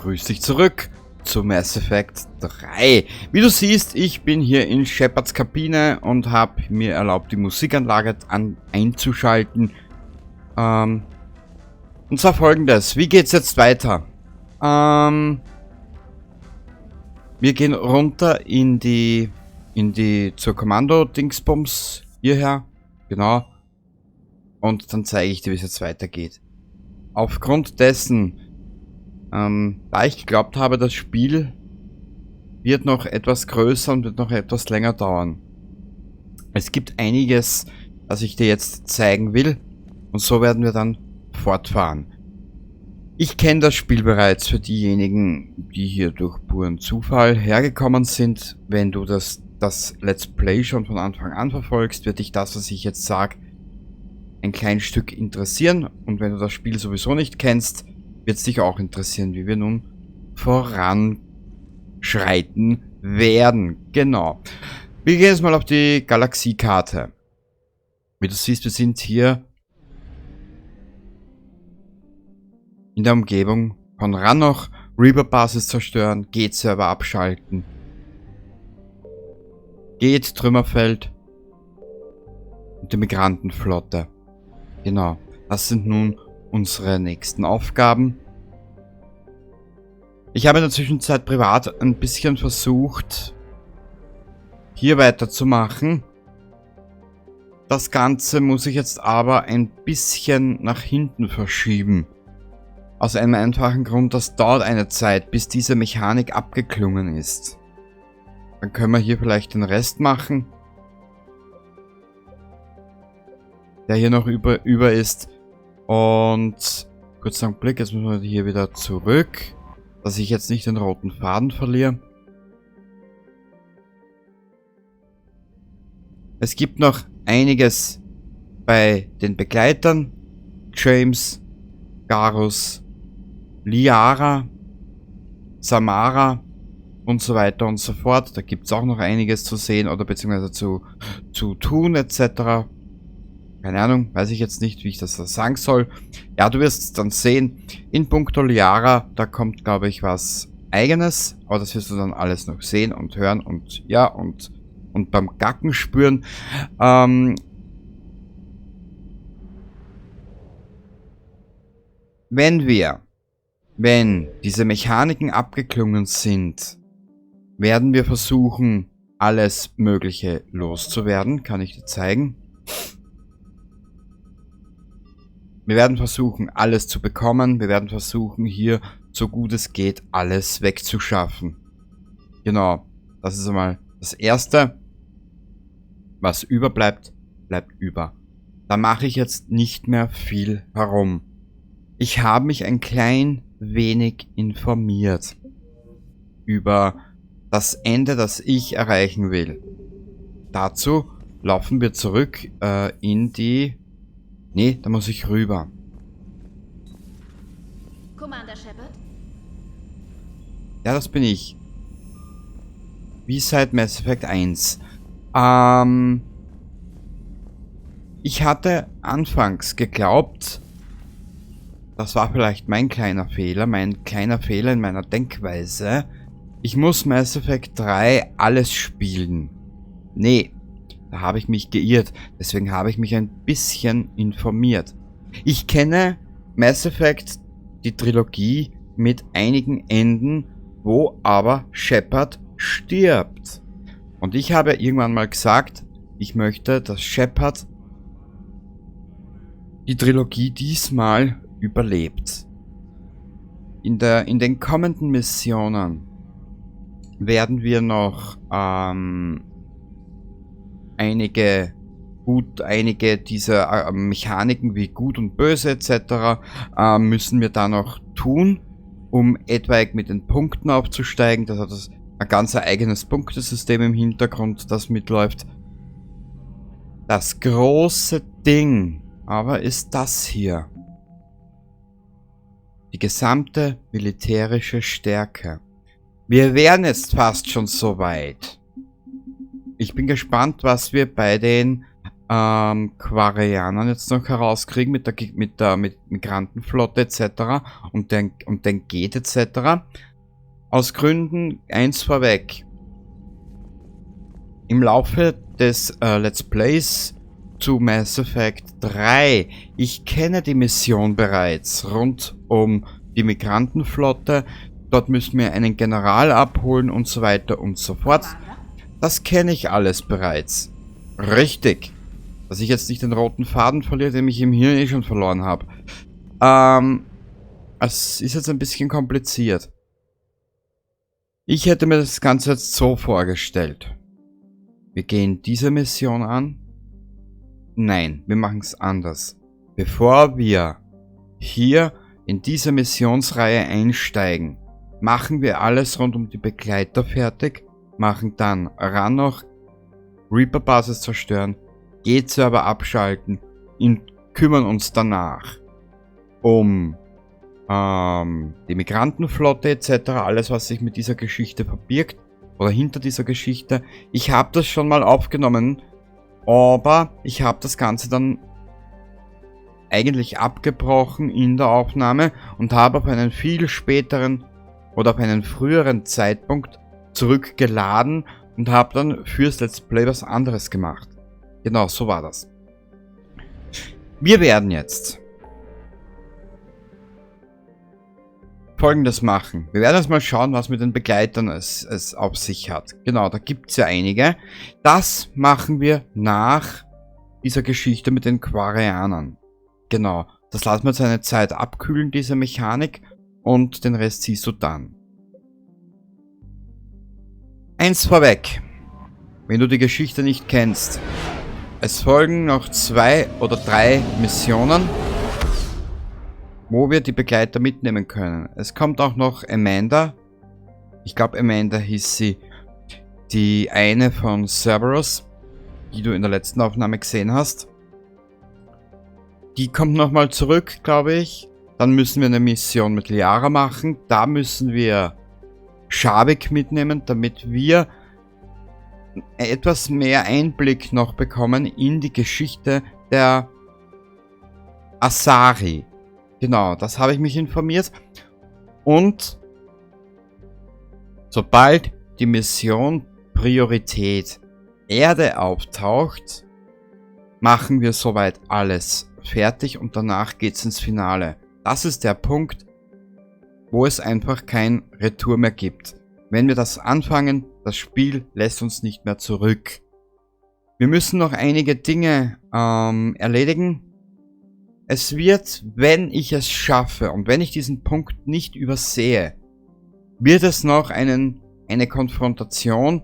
Grüß dich zurück zu Mass Effect 3. Wie du siehst, ich bin hier in Shepards Kabine und habe mir erlaubt, die Musikanlage einzuschalten. Und zwar folgendes. Wie geht's jetzt weiter? Wir gehen runter zur Kommando-Dingsbums hierher. Genau. Und dann zeige ich dir, wie es jetzt weitergeht. Aufgrund dessen, da ich geglaubt habe, das Spiel wird noch etwas größer und wird noch etwas länger dauern. Es gibt einiges, das ich dir jetzt zeigen will, und so werden wir dann fortfahren. Ich kenne das Spiel bereits für diejenigen, die hier durch puren Zufall hergekommen sind. Wenn du das Let's Play schon von Anfang an verfolgst, wird dich das, was ich jetzt sage, ein kleines Stück interessieren. Und wenn du das Spiel sowieso nicht kennst, wird es dich auch interessieren, wie wir nun voranschreiten werden. Genau. Wir gehen jetzt mal auf die Galaxiekarte. Wie du siehst, wir sind hier in der Umgebung von Rannoch. Reaper-Basis zerstören, Gate-Server abschalten. Gate-Trümmerfeld und die Migrantenflotte. Genau, das sind nun unsere nächsten Aufgaben. Ich habe in der Zwischenzeit privat ein bisschen versucht, hier weiterzumachen. Das Ganze muss ich jetzt aber ein bisschen nach hinten verschieben. Aus einem einfachen Grund, das dauert eine Zeit, bis diese Mechanik abgeklungen ist. Dann können wir hier vielleicht den Rest machen, der hier noch über ist. Und kurz einen Blick, jetzt müssen wir hier wieder zurück, dass ich jetzt nicht den roten Faden verliere. Es gibt noch einiges bei den Begleitern. James, Garrus, Liara, Samara und so weiter und so fort. Da gibt es auch noch einiges zu sehen oder beziehungsweise zu tun etc. Keine Ahnung, weiß ich jetzt nicht, wie ich das sagen soll. Ja, du wirst es dann sehen. In puncto Liara, da kommt, glaube ich, was Eigenes. Aber das wirst du dann alles noch sehen und hören und ja, und beim Gacken spüren. Wenn diese Mechaniken abgeklungen sind, werden wir versuchen, alles Mögliche loszuwerden. Kann ich dir zeigen. Wir werden versuchen, alles zu bekommen. Wir werden versuchen, hier, so gut es geht, alles wegzuschaffen. Genau, das ist einmal das Erste. Was überbleibt, bleibt über. Da mache ich jetzt nicht mehr viel herum. Ich habe mich ein klein wenig informiert über das Ende, das ich erreichen will. Dazu laufen wir zurück in die... Nee, da muss ich rüber. Commander Shepard? Ja, das bin ich. Wie seit Mass Effect 1. Ich hatte anfangs geglaubt, das war vielleicht mein kleiner Fehler in meiner Denkweise, ich muss Mass Effect 3 alles spielen. Nee. Da habe ich mich geirrt, deswegen habe ich mich ein bisschen informiert. Ich kenne Mass Effect, die Trilogie, mit einigen Enden, wo aber Shepard stirbt. Und ich habe irgendwann mal gesagt, ich möchte, dass Shepard die Trilogie diesmal überlebt. In den kommenden Missionen werden wir noch einige dieser Mechaniken wie Gut und Böse etc. Müssen wir da noch tun, um etwaig mit den Punkten aufzusteigen. Das hat ein ganz eigenes Punktesystem im Hintergrund, das mitläuft. Das große Ding aber ist das hier. Die gesamte militärische Stärke. Wir wären jetzt fast schon so weit. Ich bin gespannt, was wir bei den Quarianern jetzt noch herauskriegen mit Migrantenflotte etc. und den Geht etc. Aus Gründen eins vorweg. Im Laufe des Let's Plays zu Mass Effect 3, ich kenne die Mission bereits rund um die Migrantenflotte. Dort müssen wir einen General abholen und so weiter und so fort. Das kenne ich alles bereits. Richtig. Dass ich jetzt nicht den roten Faden verliere, den ich im Hirn eh schon verloren habe. Es ist jetzt ein bisschen kompliziert. Ich hätte mir das Ganze jetzt so vorgestellt. Wir gehen diese Mission an. Nein, wir machen es anders. Bevor wir hier in diese Missionsreihe einsteigen, machen wir alles rund um die Begleiter fertig, machen dann Rannoch, Reaper-Basis zerstören, G-Server abschalten und kümmern uns danach um die Migrantenflotte etc., alles was sich mit dieser Geschichte verbirgt oder hinter dieser Geschichte. Ich habe das schon mal aufgenommen, aber ich habe das Ganze dann eigentlich abgebrochen in der Aufnahme und habe auf einen viel späteren oder auf einen früheren Zeitpunkt zurückgeladen und habe dann fürs Let's Play was anderes gemacht. Genau, so war das. Wir werden jetzt Folgendes machen. Wir werden jetzt mal schauen, was mit den Begleitern es auf sich hat. Genau, da gibt es ja einige. Das machen wir nach dieser Geschichte mit den Quarianern. Genau, das lassen wir jetzt eine Zeit abkühlen, diese Mechanik, und den Rest siehst du dann. Eins vorweg, wenn du die Geschichte nicht kennst. Es folgen noch 2 oder 3 Missionen, wo wir die Begleiter mitnehmen können. Es kommt auch noch Amanda. Ich glaube, Amanda hieß sie. Die eine von Cerberus, die du in der letzten Aufnahme gesehen hast. Die kommt nochmal zurück, glaube ich. Dann müssen wir eine Mission mit Liara machen. Da müssen wir Shavik mitnehmen, damit wir etwas mehr Einblick noch bekommen in die Geschichte der Asari. Genau, das habe ich mich informiert. Und sobald die Mission Priorität Erde auftaucht, machen wir soweit alles fertig und danach geht's ins Finale. Das ist der Punkt, wo es einfach kein Retour mehr gibt. Wenn wir das anfangen, das Spiel lässt uns nicht mehr zurück. Wir müssen noch einige Dinge erledigen. Es wird, wenn ich es schaffe und wenn ich diesen Punkt nicht übersehe, wird es noch eine Konfrontation,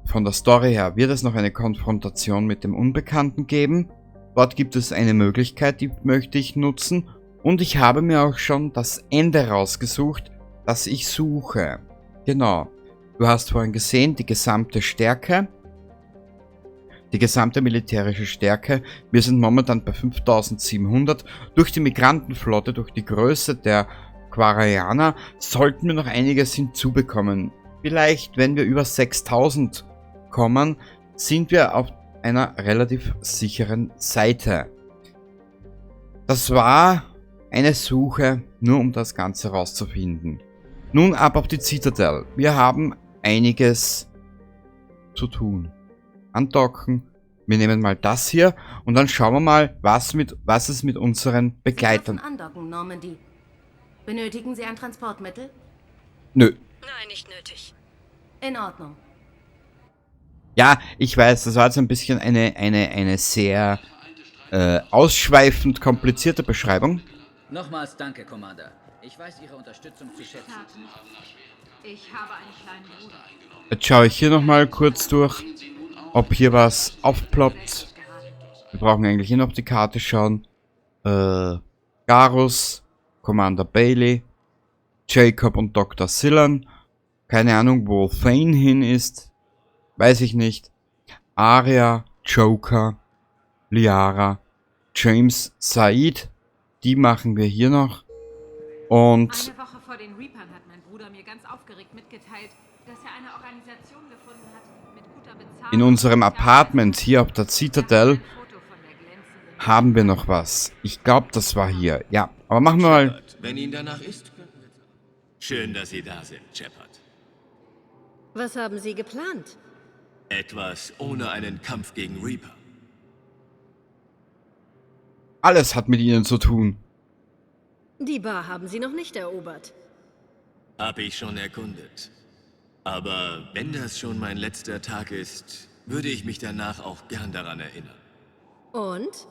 von der Story her, wird es noch eine Konfrontation mit dem Unbekannten geben. Dort gibt es eine Möglichkeit, die möchte ich nutzen. Und ich habe mir auch schon das Ende rausgesucht, das ich suche. Genau. Du hast vorhin gesehen, die gesamte Stärke. Die gesamte militärische Stärke. Wir sind momentan bei 5700. Durch die Migrantenflotte, durch die Größe der Quarianer, sollten wir noch einiges hinzubekommen. Vielleicht, wenn wir über 6000 kommen, sind wir auf einer relativ sicheren Seite. Das war eine Suche, nur um das Ganze rauszufinden. Nun ab auf die Citadel. Wir haben einiges zu tun. Andocken. Wir nehmen mal das hier und dann schauen wir mal, was es mit unseren Begleitern. Andocken, Normandy. Benötigen Sie ein Transportmittel? Nö. Nein, nicht nötig. In Ordnung. Ja, ich weiß, das war jetzt ein bisschen eine sehr ausschweifend komplizierte Beschreibung. Nochmals danke, Commander. Ich weiß Ihre Unterstützung zu schätzen. Ich habe einen kleinen Bruder. Jetzt schaue ich hier nochmal kurz durch, ob hier was aufploppt. Wir brauchen eigentlich hier noch die Karte schauen. Garus, Commander Bailey, Jacob und Dr. Sillan. Keine Ahnung, wo Thane hin ist. Weiß ich nicht. Arya, Joker, Liara, James, Said. Die machen wir hier noch. Und Eine Woche vor den Reapern hat mein Bruder mir ganz aufgeregt mitgeteilt, dass er eine Organisation gefunden hat mit guter Bezahlung. in unserem Apartment hier auf der Citadel haben wir noch was. Ich glaube, das war hier. Ja, aber machen wir mal... Shepard, wenn Ihnen danach ist, könnten wir... Schön, dass Sie da sind, Shepard. Was haben Sie geplant? Etwas ohne einen Kampf gegen Reaper. Alles hat mit ihnen zu tun. Die Bar haben Sie noch nicht erobert. Hab ich schon erkundet. Aber wenn das schon mein letzter Tag ist, würde ich mich danach auch gern daran erinnern. Und?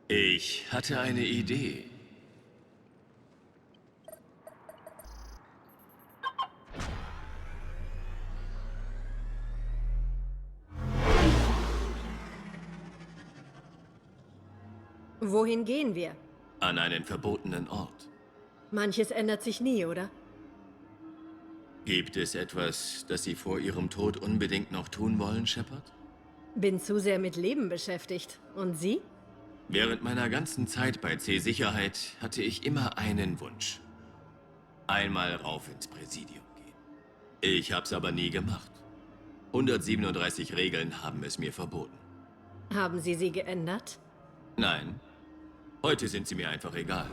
Ich hatte eine Idee. Wohin gehen wir? An einen verbotenen Ort. Manches ändert sich nie, oder? Gibt es etwas, das Sie vor Ihrem Tod unbedingt noch tun wollen, Shepard? Bin zu sehr mit Leben beschäftigt. Und Sie? Während meiner ganzen Zeit bei C-Sicherheit hatte ich immer einen Wunsch. Einmal rauf ins Präsidium gehen. Ich hab's aber nie gemacht. 137 Regeln haben es mir verboten. Haben Sie sie geändert? Nein, heute sind sie mir einfach egal.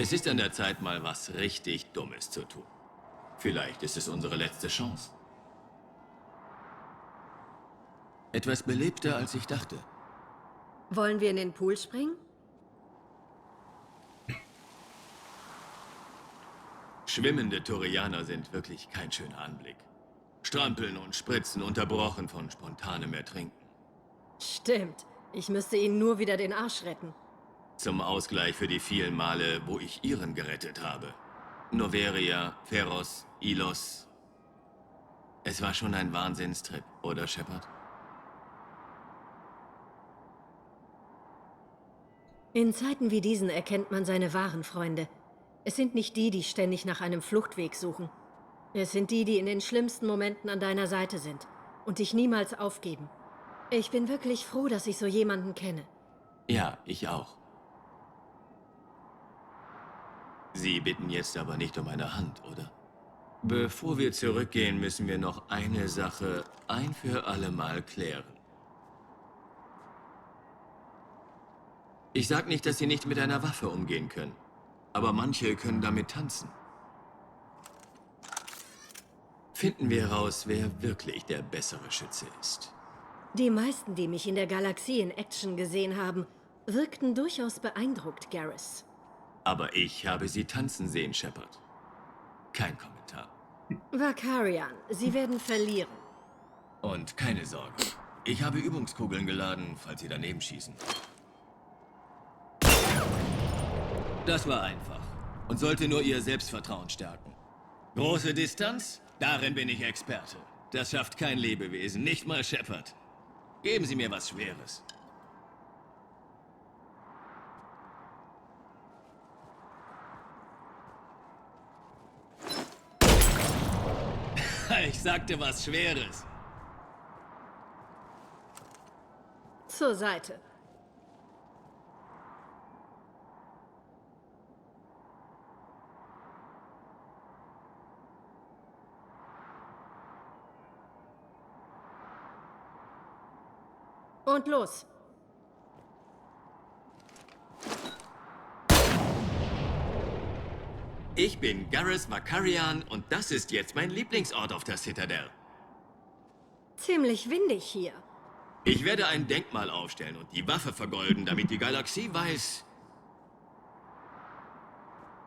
Es ist an der Zeit, mal was richtig Dummes zu tun. Vielleicht ist es unsere letzte Chance. Etwas belebter, als ich dachte. Wollen wir in den Pool springen? Schwimmende Turianer sind wirklich kein schöner Anblick. Strampeln und spritzen, unterbrochen von spontanem Ertrinken. Stimmt. Ich müsste Ihnen nur wieder den Arsch retten. Zum Ausgleich für die vielen Male, wo ich Ihren gerettet habe. Noveria, Feros, Ilos. Es war schon ein Wahnsinnstrip, oder Shepard? In Zeiten wie diesen erkennt man seine wahren Freunde. Es sind nicht die, die ständig nach einem Fluchtweg suchen. Es sind die, die in den schlimmsten Momenten an deiner Seite sind und dich niemals aufgeben. Ich bin wirklich froh, dass ich so jemanden kenne. Ja, ich auch. Sie bitten jetzt aber nicht um eine Hand, oder? Bevor wir zurückgehen, müssen wir noch eine Sache ein für alle Mal klären. Ich sag nicht, dass Sie nicht mit einer Waffe umgehen können. Aber manche können damit tanzen. Finden wir heraus, wer wirklich der bessere Schütze ist. Die meisten, die mich in der Galaxie in Action gesehen haben, wirkten durchaus beeindruckt, Garrus. Aber ich habe Sie tanzen sehen, Shepard. Kein Kommentar. Vakarian, Sie werden verlieren. Und keine Sorge. Ich habe Übungskugeln geladen, falls Sie daneben schießen. Das war einfach. Und sollte nur Ihr Selbstvertrauen stärken. Große Distanz? Darin bin ich Experte. Das schafft kein Lebewesen, nicht mal Shepard. Geben Sie mir was Schweres. Ich sagte was Schweres. Zur Seite. Und los. Ich bin Garrus Vakarian und das ist jetzt mein Lieblingsort auf der Citadel. Ziemlich windig hier. Ich werde ein Denkmal aufstellen und die Waffe vergolden, damit die Galaxie weiß...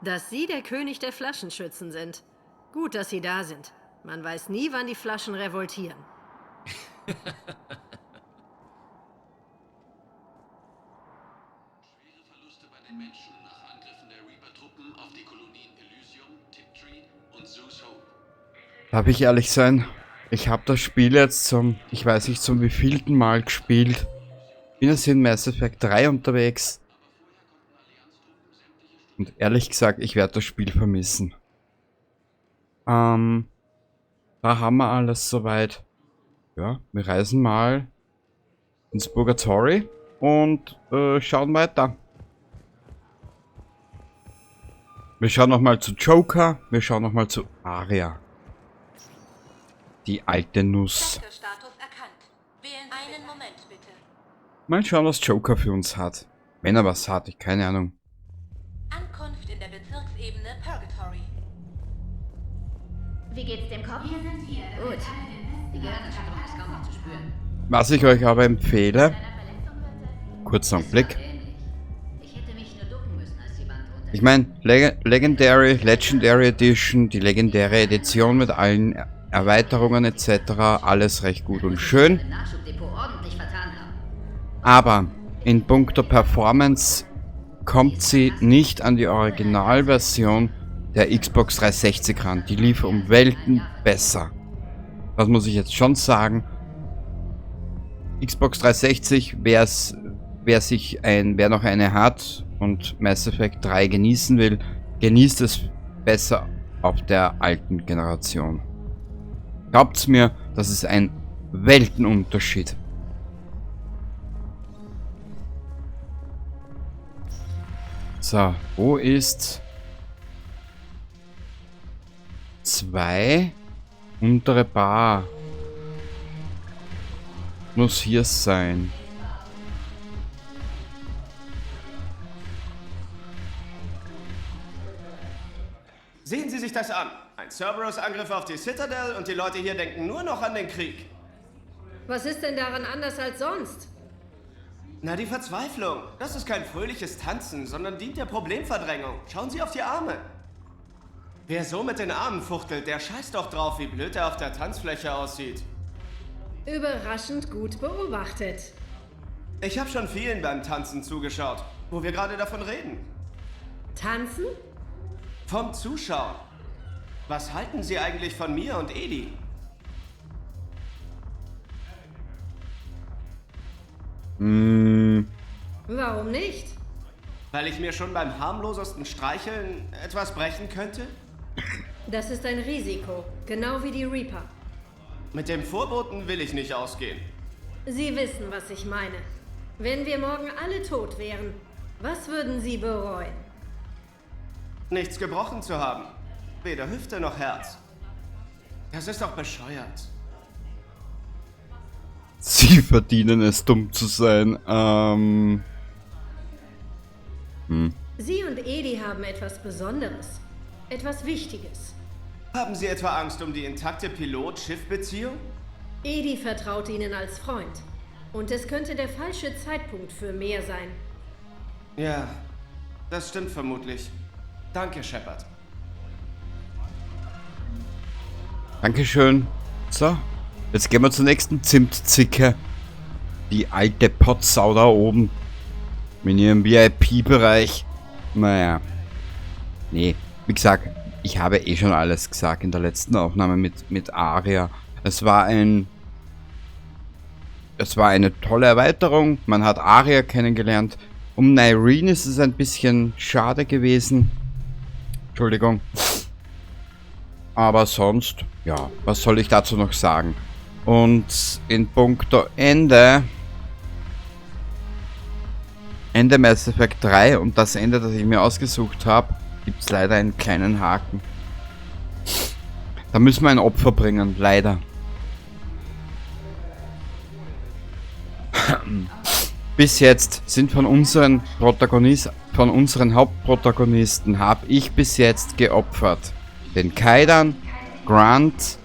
Dass Sie der König der Flaschenschützen sind. Gut, dass Sie da sind. Man weiß nie, wann die Flaschen revoltieren. Schwere Verluste bei den Menschen nach Angriffen der Reaper-Truppen auf die Kolonien Elysium, Tiptree und Zeus Hope. Darf ich ehrlich sein? Ich habe das Spiel jetzt ich weiß nicht zum wievielten Mal gespielt. Bin jetzt in Mass Effect 3 unterwegs. Und ehrlich gesagt, ich werde das Spiel vermissen. Da haben wir alles soweit. Ja, wir reisen mal ins Purgatory. und schauen weiter. Wir schauen nochmal zu Joker, wir schauen nochmal zu Aria. Die alte Nuss. Sektorstatus erkannt. Wählen einen Moment, bitte. Mal schauen, was Joker für uns hat. Wenn er was hat, ich keine Ahnung. Ankunft in der Bezirksebene Purgatory. Wie geht's dem Kopf? Wir sind hier. Gut. Die Gehirnerschütterung ist kaum noch zu spüren. Was ich euch aber empfehle, kurzer Augenblick. Ich hätte mich nur ducken müssen, als die Wand runter. Ich meine, Legendary Edition, die legendäre Edition mit allen Erweiterungen etc., alles recht gut und schön. Im Nachschubdepot ordentlich vertan haben. Aber in puncto Performance kommt sie nicht an die Originalversion der Xbox 360 ran. Die lief um Welten besser. Das muss ich jetzt schon sagen. Xbox 360, wer noch eine hat und Mass Effect 3 genießen will, genießt es besser auf der alten Generation. Glaubt's mir, das ist ein Weltenunterschied. So, wo ist 2 untere Bar? Muss hier sein. Sehen Sie sich das an. Ein Cerberus-Angriff auf die Citadel und die Leute hier denken nur noch an den Krieg. Was ist denn daran anders als sonst? Na, die Verzweiflung. Das ist kein fröhliches Tanzen, sondern dient der Problemverdrängung. Schauen Sie auf die Arme. Wer so mit den Armen fuchtelt, der scheißt doch drauf, wie blöd er auf der Tanzfläche aussieht. Überraschend gut beobachtet. Ich habe schon vielen beim Tanzen zugeschaut, wo wir gerade davon reden. Tanzen? Vom Zuschauen. Was halten Sie eigentlich von mir und Edi? Warum nicht? Weil ich mir schon beim harmlosesten Streicheln etwas brechen könnte? Das ist ein Risiko, genau wie die Reaper. Mit dem Vorboten will ich nicht ausgehen. Sie wissen, was ich meine. Wenn wir morgen alle tot wären, was würden Sie bereuen? Nichts gebrochen zu haben. Weder Hüfte noch Herz. Das ist doch bescheuert. Sie verdienen es, dumm zu sein. Sie und Edi haben etwas Besonderes. Etwas Wichtiges. Haben Sie etwa Angst um die intakte Pilot-Schiff-Beziehung? Edi vertraut Ihnen als Freund. Und es könnte der falsche Zeitpunkt für mehr sein. Ja, das stimmt vermutlich. Danke, Shepard. Dankeschön. So, jetzt gehen wir zur nächsten Zimtzicke. Die alte Potsau da oben. Mit ihrem VIP-Bereich. Naja. Nee, wie gesagt, ich habe eh schon alles gesagt in der letzten Aufnahme mit Aria. Es war eine tolle Erweiterung. Man hat Aria kennengelernt. Um Nyreen ist es ein bisschen schade gewesen. Entschuldigung. Aber sonst, ja, was soll ich dazu noch sagen? Und in puncto Ende Mass Effect 3 und das Ende, das ich mir ausgesucht habe, gibt es leider einen kleinen Haken. Da müssen wir ein Opfer bringen, leider. Bis jetzt sind von unseren Hauptprotagonisten habe ich bis jetzt geopfert. Den Kaidan, Grant,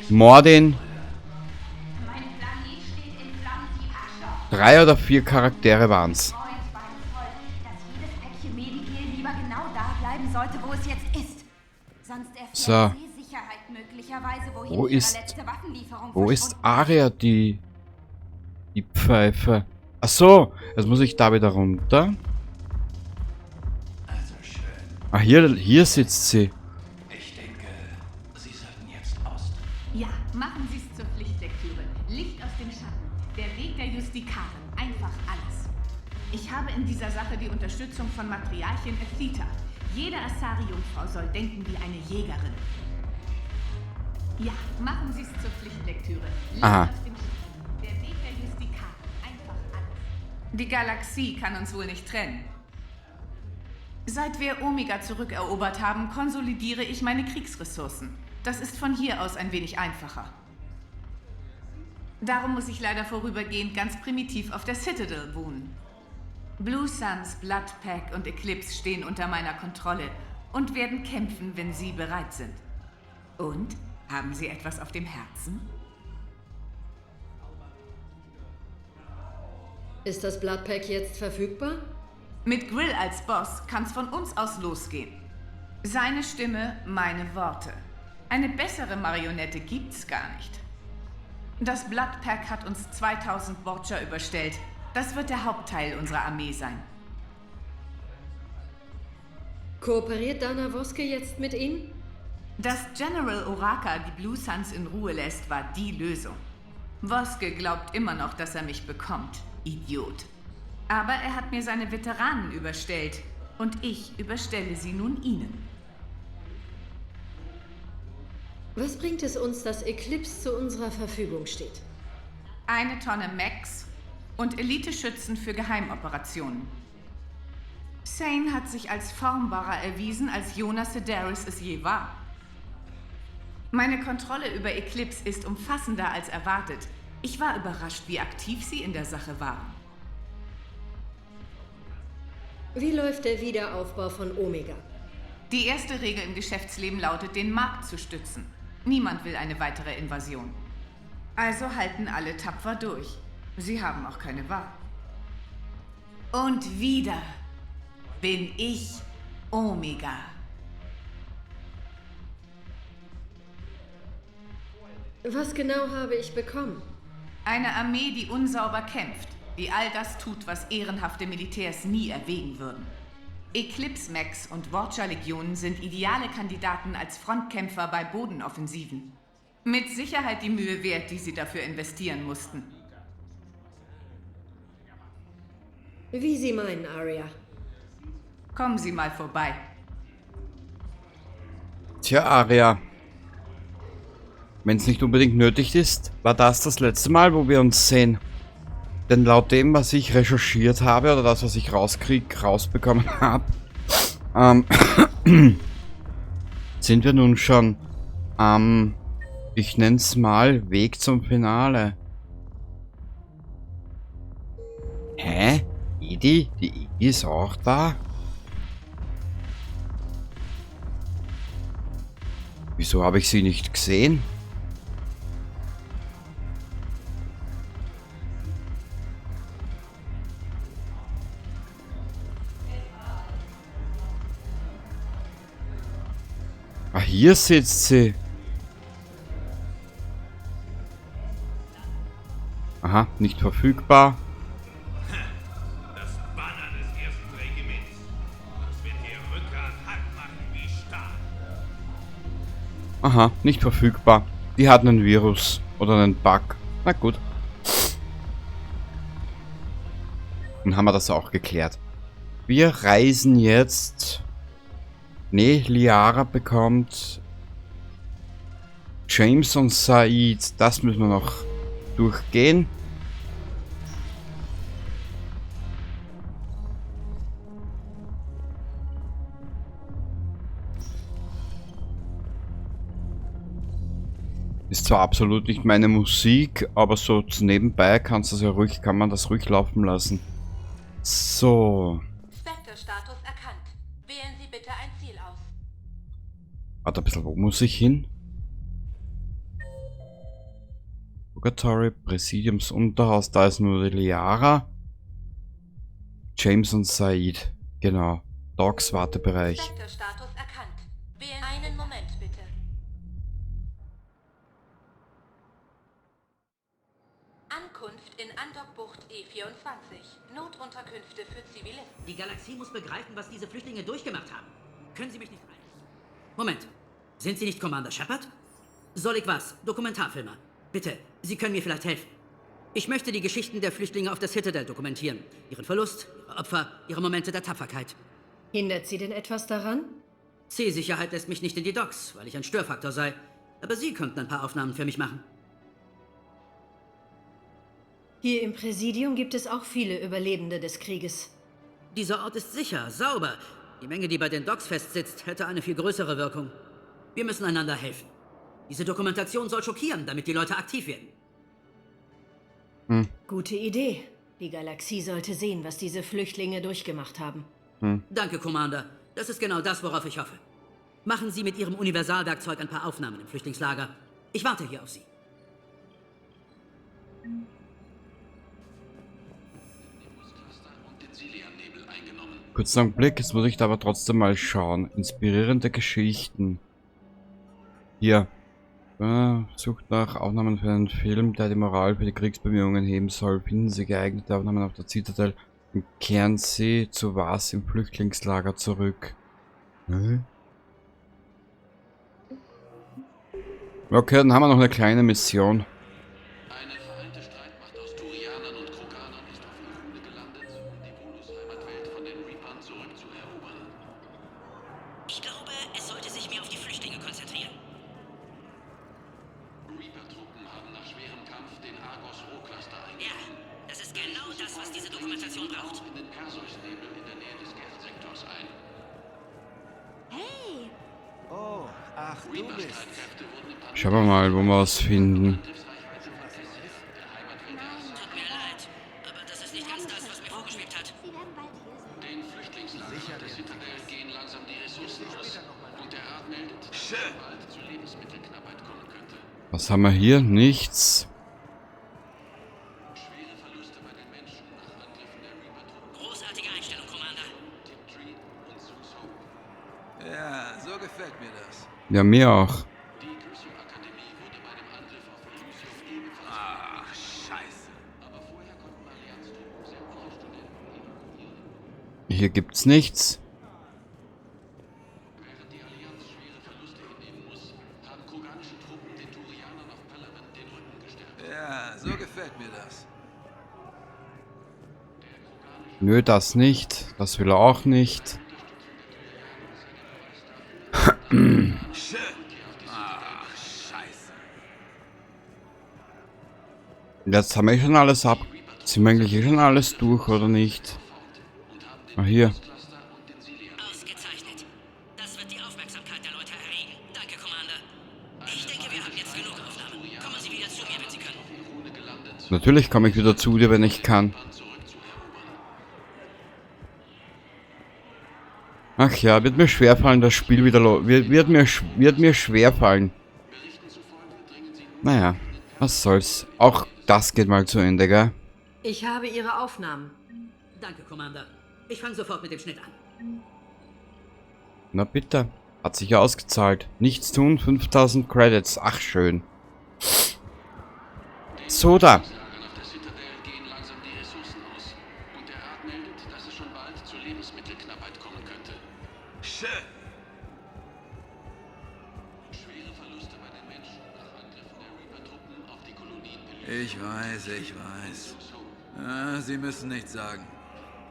Mordin. 3 oder 4 Charaktere waren's. Dass jedes Päckchen Medikil lieber genau da bleiben sollte, wo es jetzt ist. Sonst erfährt So. Seesicherheit möglicherweise, wohin Wo ihre ist- letzte Waffenlieferung Wo ist verschwunden Aria, die Pfeife? Ach so, jetzt muss ich da wieder runter. Ah, hier sitzt sie. Ich denke, Sie sollten jetzt austreten. Ja, machen Sie es zur Pflichtlektüre. Licht aus dem Schatten. Der Weg der Justikaren. Einfach alles. Ich habe in dieser Sache die Unterstützung von Matriarchin Ethita. Jede Asari-Jungfrau soll denken wie eine Jägerin. Ja, machen Sie es zur Pflichtlektüre. Licht Aha. aus dem Schatten. Der Weg der Justikaren. Einfach alles. Die Galaxie kann uns wohl nicht trennen. Seit wir Omega zurückerobert haben, konsolidiere ich meine Kriegsressourcen. Das ist von hier aus ein wenig einfacher. Darum muss ich leider vorübergehend ganz primitiv auf der Citadel wohnen. Blue Suns, Bloodpack und Eclipse stehen unter meiner Kontrolle und werden kämpfen, wenn sie bereit sind. Und? Haben Sie etwas auf dem Herzen? Ist das Bloodpack jetzt verfügbar? Mit Grill als Boss kann's von uns aus losgehen. Seine Stimme, meine Worte. Eine bessere Marionette gibt's gar nicht. Das Bloodpack hat uns 2000 Watcher überstellt. Das wird der Hauptteil unserer Armee sein. Kooperiert Dana Voske jetzt mit Ihnen? Dass General Oraka die Blue Suns in Ruhe lässt, war die Lösung. Voske glaubt immer noch, dass er mich bekommt. Idiot. Aber er hat mir seine Veteranen überstellt. Und ich überstelle sie nun Ihnen. Was bringt es uns, dass Eclipse zu unserer Verfügung steht? 1 Tonne Max und Elite-Schützen für Geheimoperationen. Sane hat sich als formbarer erwiesen, als Jonas Sedaris es je war. Meine Kontrolle über Eclipse ist umfassender als erwartet. Ich war überrascht, wie aktiv sie in der Sache waren. Wie läuft der Wiederaufbau von Omega? Die erste Regel im Geschäftsleben lautet, den Markt zu stützen. Niemand will eine weitere Invasion. Also halten alle tapfer durch. Sie haben auch keine Wahl. Und wieder bin ich Omega. Was genau habe ich bekommen? Eine Armee, die unsauber kämpft, die all das tut, was ehrenhafte Militärs nie erwägen würden. Eclipse Max und Watcher-Legionen sind ideale Kandidaten als Frontkämpfer bei Bodenoffensiven. Mit Sicherheit die Mühe wert, die sie dafür investieren mussten. Wie Sie meinen, Arya. Kommen Sie mal vorbei. Tja, Aria. Wenn es nicht unbedingt nötig ist, war das letzte Mal, wo wir uns sehen. Denn laut dem, was ich recherchiert habe, oder das, was ich rausbekommen habe, sind wir nun schon am, ich nenne es mal, Weg zum Finale. Hä? Edie? Die Edie ist auch da? Wieso habe ich sie nicht gesehen? Ah, hier sitzt sie. Aha, nicht verfügbar. Das Banner des ersten Regiments. Das wird ihr Rückgrat hart machen wie Stahl. Aha, nicht verfügbar. Die hat einen Virus oder einen Bug. Na gut. Dann haben wir das auch geklärt. Wir reisen jetzt. Ne, Liara bekommt James und Said. Das müssen wir noch durchgehen. Ist zwar absolut nicht meine Musik, aber so nebenbei kann man das ruhig laufen lassen. So. Spectre-Status erkannt. Wählen Sie bitte ein Ziel aus. Warte ein bisschen, wo muss ich hin? Purgatory, Präsidiumsunterhaus, da ist nur die Liara. James und Said, genau. Docs Wartebereich. Spectre-Status erkannt. Wählen einen Moment bitte. Ankunft in Andockbucht E24. Notunterkünfte für Zivilisten. Die Galaxie muss begreifen, was diese Flüchtlinge durchgemacht haben. Können Sie mich nicht rein? Moment. Sind Sie nicht Commander Shepard? Soll ich was? Dokumentarfilmer. Bitte, Sie können mir vielleicht helfen. Ich möchte die Geschichten der Flüchtlinge auf der Citadel dokumentieren. Ihren Verlust, ihre Opfer, ihre Momente der Tapferkeit. Hindert Sie denn etwas daran? C-Sicherheit lässt mich nicht in die Docks, weil ich ein Störfaktor sei. Aber Sie könnten ein paar Aufnahmen für mich machen. Hier im Präsidium gibt es auch viele Überlebende des Krieges. Dieser Ort ist sicher, sauber. Die Menge, die bei den Docks festsitzt, hätte eine viel größere Wirkung. Wir müssen einander helfen. Diese Dokumentation soll schockieren, damit die Leute aktiv werden. Gute Idee. Die Galaxie sollte sehen, was diese Flüchtlinge durchgemacht haben. Danke, Commander. Das ist genau das, worauf ich hoffe. Machen Sie mit Ihrem Universalwerkzeug ein paar Aufnahmen im Flüchtlingslager. Ich warte hier auf Sie. Kurzer Blick, jetzt muss ich da aber trotzdem mal schauen. Inspirierende Geschichten. Hier. Sucht nach Aufnahmen für einen Film, der die Moral für die Kriegsbemühungen heben soll. Finden Sie geeignete Aufnahmen auf der Citadel und kehren Sie zu was im Flüchtlingslager zurück. Okay, dann haben wir noch eine kleine Mission. Eine vereinte Streitmacht aus Turianern und Kroganern ist auf Erune gelandet, um die Volus-Heimatwelt von den Reapern zurückzuerobern. Ich glaube, es sollte sich mehr auf die Flüchtlinge konzentrieren. Reaper-Truppen haben nach schwerem Kampf den Argos-Rohcluster Ja, eingenommen. das ist genau das, was diese Dokumentation braucht. In den Perseus-Nebel in der Nähe des Geldsektors ein. Hey! Oh, ach, du bist. Reaper-Streitkräfte wurden im Schauen wir mal, wo wir was finden. Tut mir leid, aber das ist nicht ganz das, was mir vorgeschwebt hat. Sie werden bald hier sein. Den Flüchtlingslagern der Citadel gehen langsam die Ressourcen aus. Und der Rat meldet, dass es bald zu Lebensmittelknappheit kommen könnte. Was haben wir hier? Nichts. Schwere Verluste bei den Menschen nach Angriffen der Reaper-Truppen. Großartige Einstellung, Commander. Tiptree und Suso. Ja, so gefällt mir das. Ja, mir auch. Die Crucio-Akademie wurde bei dem Angriff auf Elysium ebenfalls Scheiße. aber vorher konnten Allianztruppen sämtliche Studenten evakuieren. Hier gibt's nichts. Während die Allianz schwere Verluste hinnehmen muss, haben kroganische Truppen den Turianern auf Palaven den Rücken gestärkt. Ja, so gefällt mir das. Nö, das nicht. Das will er auch nicht. Scheiße. Jetzt haben wir schon alles ab. Sind wir eigentlich schon alles durch, oder nicht? Ah, hier. Ausgezeichnet. Das wird die Aufmerksamkeit der Leute erregen. Danke, Commander. Ich denke, wir haben jetzt genug Aufnahmen. Kommen Sie wieder zu mir, wenn Sie können. Natürlich komme ich wieder zu dir, wenn ich kann. Ach ja, wird mir schwerfallen, das Spiel wieder wird mir schwerfallen. Naja, was soll's. Auch das geht mal zu Ende, gell? Ich habe Ihre Aufnahmen. Danke, Commander. Ich fange sofort mit dem Schnitt an. Na bitte. Hat sich ja ausgezahlt. Nichts tun, 5000 Credits. Ach, schön. So da. Nach der Citadel gehen langsam die Ressourcen aus. Und der Rat meldet, dass es schon bald zu Lebensmittelknappheit kommen könnte. Schön. Schwere Verluste bei den Menschen nach Angriffen der Reaper-Truppen auf die Kolonien Elysium. Ich weiß. Ah, Sie müssen nichts sagen.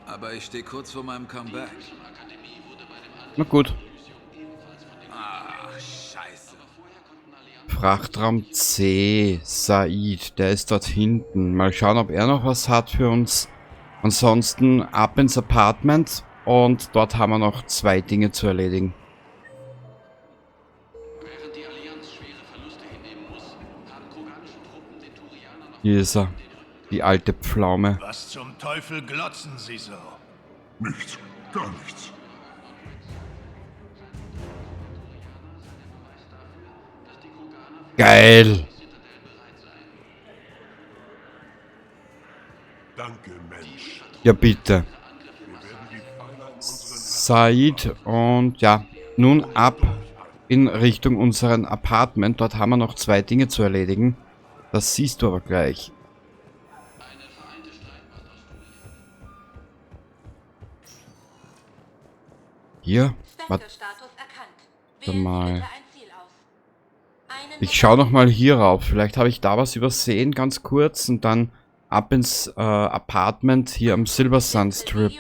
Aber ich stehe kurz vor meinem Comeback. Akademie wurde bei dem Angriff Na gut. Ah, scheiße. Frachtraum C. Said. Der ist dort hinten. Mal schauen, ob er noch was hat für uns. Ansonsten ab ins Apartment. Und dort haben wir noch 2 Dinge zu erledigen. Während die Allianz schwere Verluste hinnehmen muss, haben kroganische Truppen den Turianern auf Hier ist er. Die alte Pflaume. Was zum Teufel glotzen Sie so? Nichts, gar nichts. Geil. Danke, Mensch. Ja, bitte. Wir werden die Pfeiler in unseren Said und ja, nun ab in Richtung unseren Apartment. Dort haben wir noch 2 Dinge zu erledigen. Das siehst du aber gleich. Hier, warte mal. Ich schaue noch mal hier rauf. Vielleicht habe ich da was übersehen, ganz kurz. Und dann ab ins Apartment hier am Silver Sun Strip.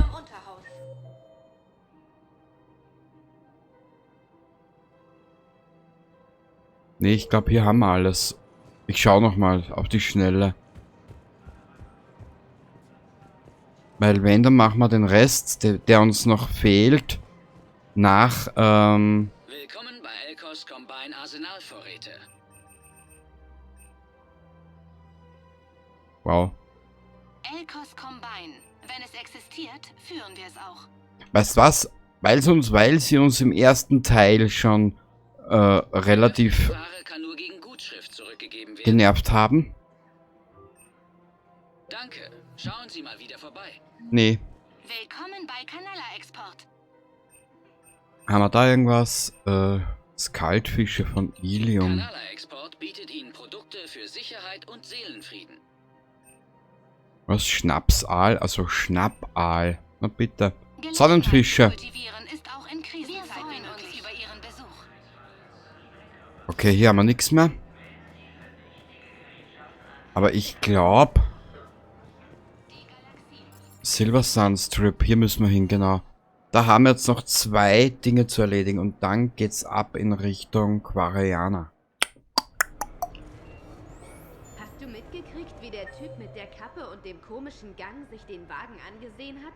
Nee, ich glaube, hier haben wir alles. Ich schaue noch mal auf die Schnelle. Weil wenn, dann machen wir den Rest, der uns noch fehlt, nach, Willkommen bei Elkos Combine Arsenalvorräte. wow. Elkos Combine. Wenn es existiert, führen wir es auch. Weißt du was? Weil sie uns im ersten Teil schon relativ Ware kann nur gegen Gutschrift zurückgegeben werden. genervt haben. Danke. Schauen Sie mal wieder vorbei. Nee. Willkommen bei Canala Export. Haben wir da irgendwas? Skaltfische von Ilium. Canala Export bietet Ihnen Produkte für Sicherheit und Seelenfrieden. Was? Schnapsaal? Also Schnappaal. Na bitte. Sonnenfische. Kultivieren ist auch in Krisenzeit möglich. Über Ihren Besuch. Okay, hier haben wir nichts mehr. Aber ich glaube... Silver Sunstrip, hier müssen wir hin, genau. Da haben wir jetzt noch 2 Dinge zu erledigen und dann geht's ab in Richtung Quariana. Hast du mitgekriegt, wie der Typ mit der Kappe und dem komischen Gang sich den Wagen angesehen hat?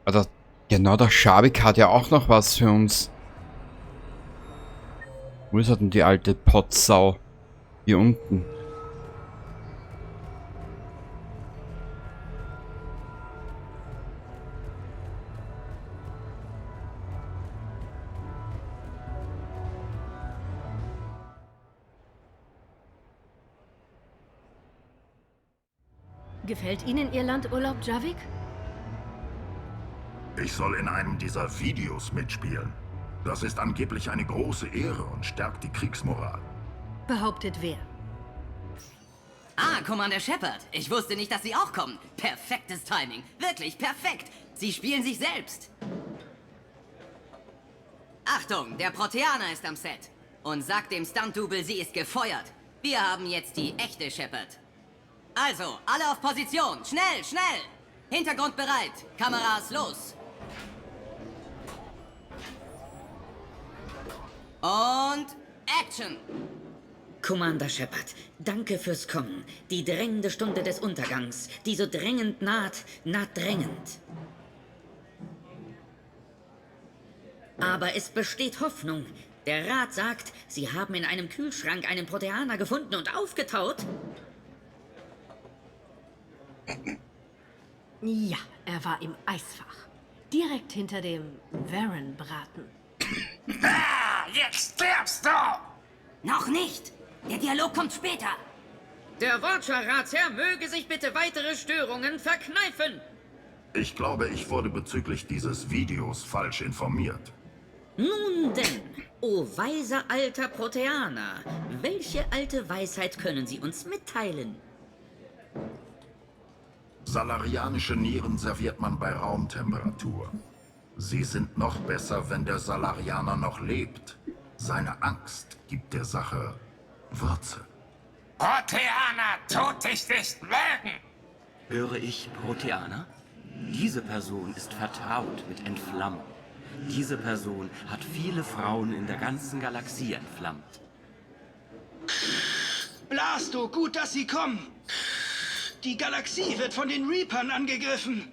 Oder, genau, der Schabik hat ja auch noch was für uns. Wo ist denn die alte Potsau? Hier unten. Gefällt Ihnen Ihr Landurlaub, Javik? Ich soll in einem dieser Videos mitspielen. Das ist angeblich eine große Ehre und stärkt die Kriegsmoral. Behauptet wer? Ah, Commander Shepard. Ich wusste nicht, dass Sie auch kommen. Perfektes Timing. Wirklich perfekt. Sie spielen sich selbst. Achtung, der Proteaner ist am Set. Und sagt dem Stunt-Double, sie ist gefeuert. Wir haben jetzt die echte Shepard. Also, alle auf Position. Schnell, schnell. Hintergrund bereit. Kameras los. Und Action. Commander Shepard, danke fürs Kommen. Die drängende Stunde des Untergangs, die so drängend naht drängend. Aber es besteht Hoffnung. Der Rat sagt, Sie haben in einem Kühlschrank einen Proteaner gefunden und aufgetaut. Ja, er war im Eisfach. Direkt hinter dem Varen-Braten. Ah, jetzt stirbst du! Noch nicht! Der Dialog kommt später! Der Watcher-Ratsherr möge sich bitte weitere Störungen verkneifen. Ich glaube, ich wurde bezüglich dieses Videos falsch informiert. Nun denn, o weiser alter Proteaner, welche alte Weisheit können Sie uns mitteilen? Salarianische Nieren serviert man bei Raumtemperatur. Sie sind noch besser, wenn der Salarianer noch lebt. Seine Angst gibt der Sache Würze. Proteaner tut dich nicht mögen! Höre ich Proteaner? Diese Person ist vertraut mit Entflammung. Diese Person hat viele Frauen in der ganzen Galaxie entflammt. Blasto, gut, dass Sie kommen. Die Galaxie wird von den Reapern angegriffen.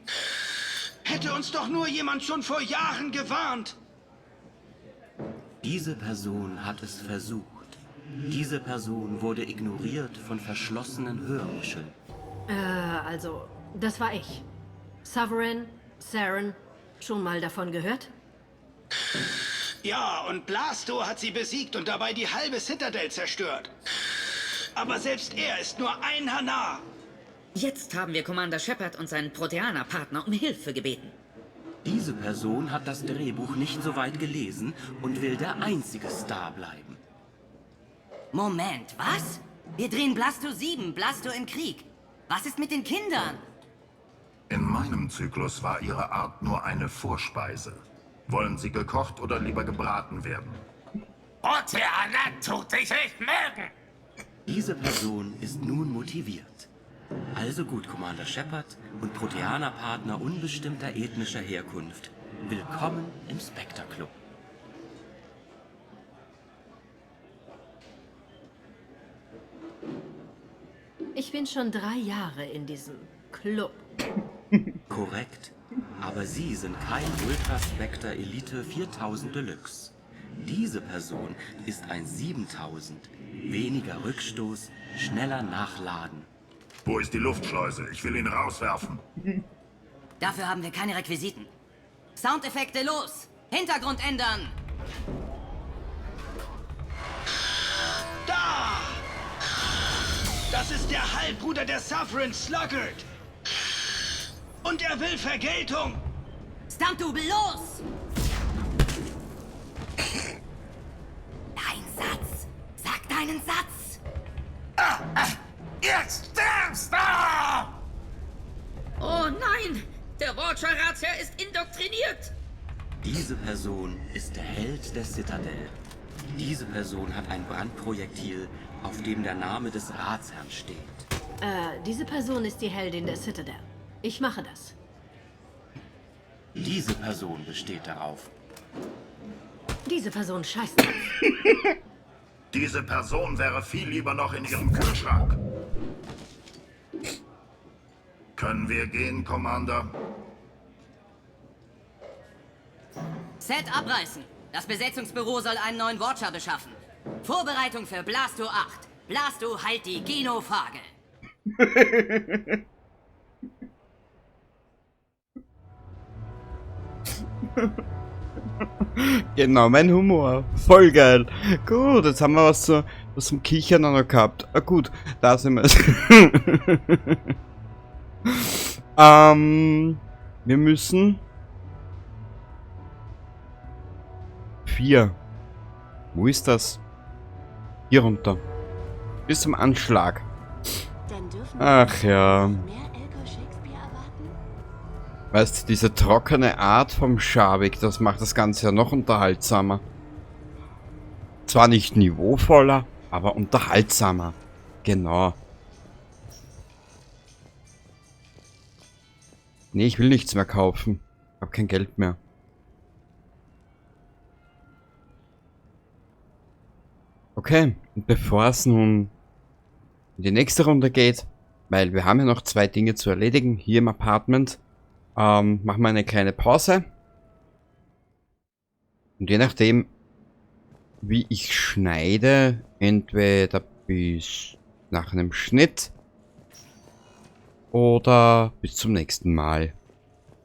Hätte uns doch nur jemand schon vor Jahren gewarnt. Diese Person hat es versucht. Diese Person wurde ignoriert von verschlossenen Hörmuscheln. Also, das war ich. Sovereign, Saren, schon mal davon gehört? Ja, und Blasto hat sie besiegt und dabei die halbe Citadel zerstört. Aber selbst er ist nur ein Hanar. Jetzt haben wir Commander Shepard und seinen Proteaner-Partner um Hilfe gebeten. Diese Person hat das Drehbuch nicht so weit gelesen und will der einzige Star bleiben. Moment, was? Wir drehen Blasto 7, Blasto im Krieg. Was ist mit den Kindern? In meinem Zyklus war ihre Art nur eine Vorspeise. Wollen sie gekocht oder lieber gebraten werden? Proteaner tut dich nicht mögen! Diese Person ist nun motiviert. Also gut, Commander Shepard und Proteaner-Partner unbestimmter ethnischer Herkunft. Willkommen im Spectre Club. Ich bin schon 3 Jahre in diesem Club. Korrekt. Aber Sie sind kein Ultra Spectre Elite 4000 Deluxe. Diese Person ist ein 7000. Weniger Rückstoß, schneller nachladen. Wo ist die Luftschleuse? Ich will ihn rauswerfen. Dafür haben wir keine Requisiten. Soundeffekte los! Hintergrund ändern! Da! Das ist der Halbbruder der Sovereign Sluggard. Und er will Vergeltung. Stuntdouble, los! Dein Satz! Sag deinen Satz! Jetzt stirbst du! Oh nein! Der Watcher-Ratsherr ist indoktriniert! Diese Person ist der Held der Citadel. Diese Person hat ein Brandprojektil, auf dem der Name des Ratsherrn steht. Diese Person ist die Heldin der Citadel. Ich mache das. Diese Person besteht darauf. Diese Person scheißt drauf. Diese Person wäre viel lieber noch in ihrem Kühlschrank. Können wir gehen, Commander? Set abreißen. Das Besetzungsbüro soll einen neuen Watcher beschaffen. Vorbereitung für Blasto 8. Blasto heilt die Genophage. Genau, mein Humor. Voll geil. Gut, jetzt haben wir was zum Kichern noch gehabt. Ah, gut, da sind wir. Wir müssen 4. Wo ist das? Hier runter. Bis zum Anschlag. Ach ja. Weißt du, diese trockene Art vom Schabik, das macht das Ganze ja noch unterhaltsamer. Zwar nicht niveauvoller, aber unterhaltsamer. Genau. Nee, ich will nichts mehr kaufen. Ich hab kein Geld mehr. Okay, und bevor es nun in die nächste Runde geht, weil wir haben ja noch 2 Dinge zu erledigen hier im Apartment, machen wir eine kleine Pause. Und je nachdem, wie ich schneide, entweder bis nach einem Schnitt oder bis zum nächsten Mal.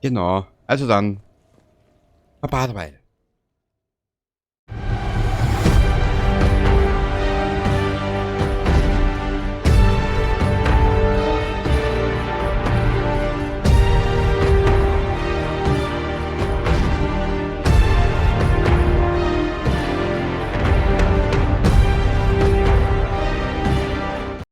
Genau, also dann, Baba dabei.